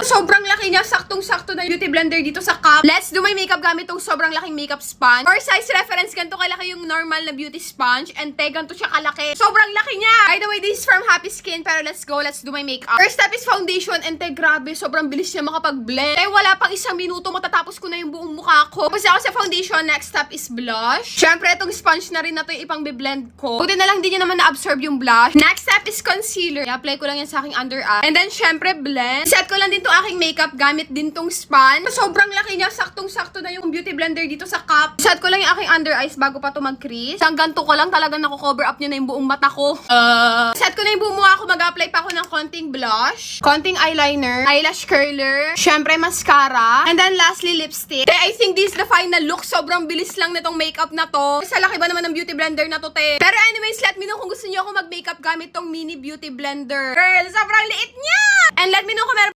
Sobrang laki niya, saktong-sakto na beauty blender dito sa cup. Let's do my makeup gamit tong sobrang laking makeup sponge. For size reference, ganito kalaki yung normal na beauty sponge. And ganito siya kalaki. Sobrang laki niya! By the way, this is from Happy Skin. Pero let's go, let's do my makeup. First step is foundation. And grabe, sobrang bilis niya makapag-blend. Wala pang isang minuto, matatapos ko na yung buong mukha ko. Tapos ako sa foundation, next step is blush. Syempre, itong sponge na rin na to yung ipang-blend ko. Buti na lang din niya naman na-absorb yung blush. Next step is concealer. I-apply ko lang yan sa aking under eye. And then, syempre, blend. Set ko lang din to aking makeup gamit din tong sponge. Sobrang laki niya, saktong-sakto na yung beauty blender dito sa cup. Set ko lang yung aking under eyes bago pa to mag-crease. Hanggang to ko lang talaga nako-cover up niya na yung buong mata ko. Set ko na yung buong mukha ko. Mag-apply pa ako ng konting blush, konting eyeliner, eyelash curler, syempre mascara, and then lastly lipstick. I think this is the final look. Sobrang bilis lang nitong makeup na to. Sa laki ba naman ng beauty blender na to, te? Pero anyways, let me know kung gusto niyo ako mag-makeup gamit tong mini beauty blender. Girl, sobrang liit niya! And let me know kung